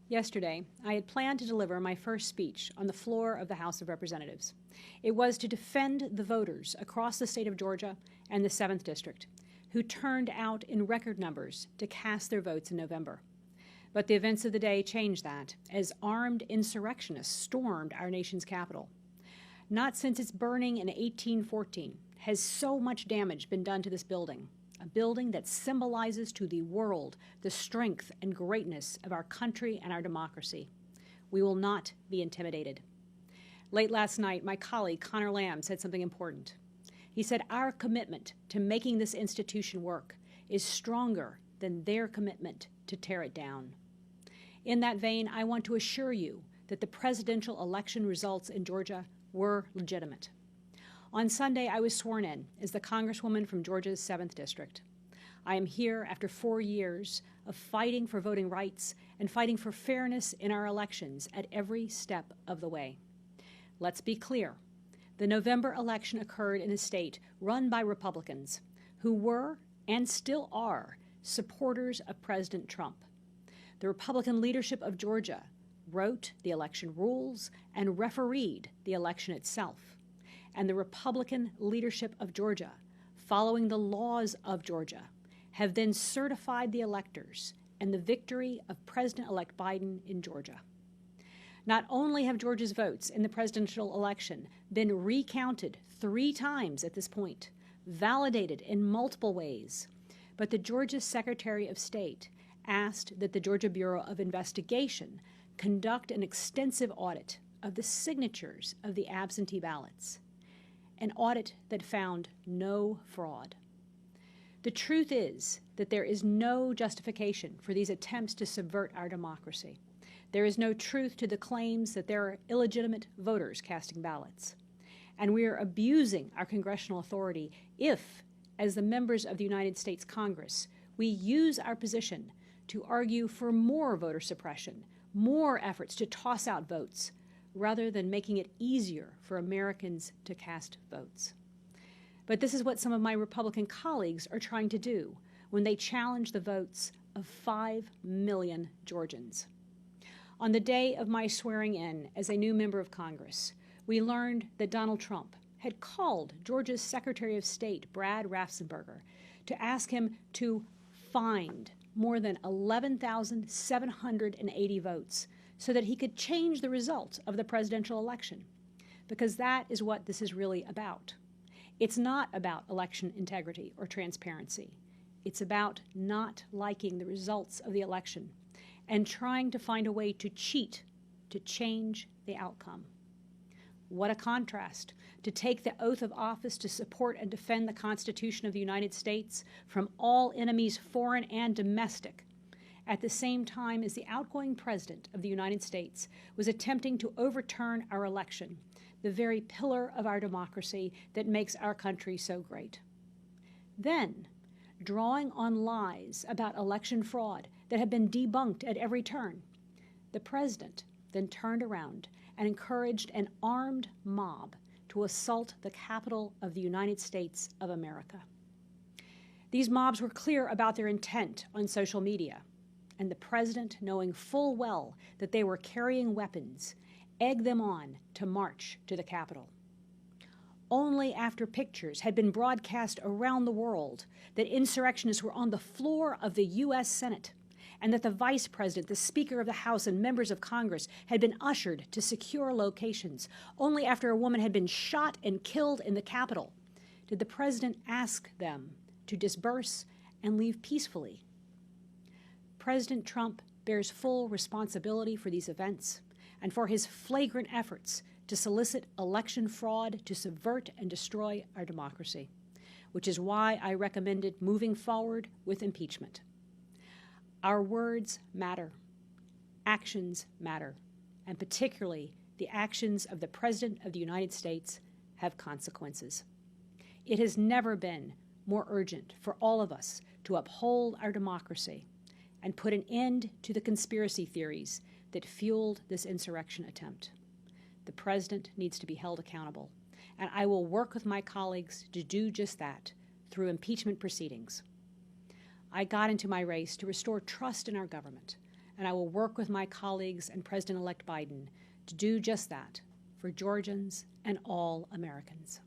Yesterday, I had planned to deliver my first speech on the floor of the House of Representatives. It was to defend the voters across the state of Georgia and the 7th District, who turned out in record numbers to cast their votes in November. But the events of the day changed that, as armed insurrectionists stormed our nation's capital. Not since its burning in 1814 has so much damage been done to this building, a building that symbolizes to the world the strength and greatness of our country and our democracy. We will not be intimidated. Late last night, my colleague Connor Lamb said something important. He said our commitment to making this institution work is stronger than their commitment to tear it down. In that vein, I want to assure you that the presidential election results in Georgia were legitimate. On Sunday, I was sworn in as the Congresswoman from Georgia's 7th District. I am here after 4 years of fighting for voting rights and fighting for fairness in our elections at every step of the way. Let's be clear. The November election occurred in a state run by Republicans who were and still are supporters of President Trump. The Republican leadership of Georgia wrote the election rules and refereed the election itself. And the Republican leadership of Georgia, following the laws of Georgia, have then certified the electors and the victory of President-elect Biden in Georgia. Not only have Georgia's votes in the presidential election been recounted 3 times at this point, validated in multiple ways, but the Georgia Secretary of State asked that the Georgia Bureau of Investigation conduct an extensive audit of the signatures of the absentee ballots, an audit that found no fraud. The truth is that there is no justification for these attempts to subvert our democracy. There is no truth to the claims that there are illegitimate voters casting ballots. And we are abusing our congressional authority if, as the members of the United States Congress, we use our position to argue for more voter suppression, more efforts to toss out votes, rather than making it easier for Americans to cast votes. But this is what some of my Republican colleagues are trying to do when they challenge the votes of 5 million Georgians. On the day of my swearing in as a new member of Congress, we learned that Donald Trump had called Georgia's Secretary of State, Brad Raffensperger, to ask him to find more than 11,780 votes so that he could change the result of the presidential election, because that is what this is really about. It's not about election integrity or transparency. It's about not liking the results of the election and trying to find a way to cheat to change the outcome. What a contrast to take the oath of office to support and defend the Constitution of the United States from all enemies, foreign and domestic, at the same time as the outgoing President of the United States was attempting to overturn our election, the very pillar of our democracy that makes our country so great. Then, drawing on lies about election fraud that had been debunked at every turn, the President then turned around and encouraged an armed mob to assault the Capitol of the United States of America. These mobs were clear about their intent on social media, and the President, knowing full well that they were carrying weapons, egged them on to march to the Capitol. Only after pictures had been broadcast around the world that insurrectionists were on the floor of the U.S. Senate, and that the Vice President, the Speaker of the House, and members of Congress had been ushered to secure locations, only after a woman had been shot and killed in the Capitol, did the President ask them to disperse and leave peacefully. President Trump bears full responsibility for these events and for his flagrant efforts to solicit election fraud to subvert and destroy our democracy, which is why I recommended moving forward with impeachment. Our words matter, actions matter, and particularly the actions of the President of the United States have consequences. It has never been more urgent for all of us to uphold our democracy and put an end to the conspiracy theories that fueled this insurrection attempt. The President needs to be held accountable, and I will work with my colleagues to do just that through impeachment proceedings. I got into my race to restore trust in our government and I will work with my colleagues and President-elect Biden to do just that for Georgians and all Americans.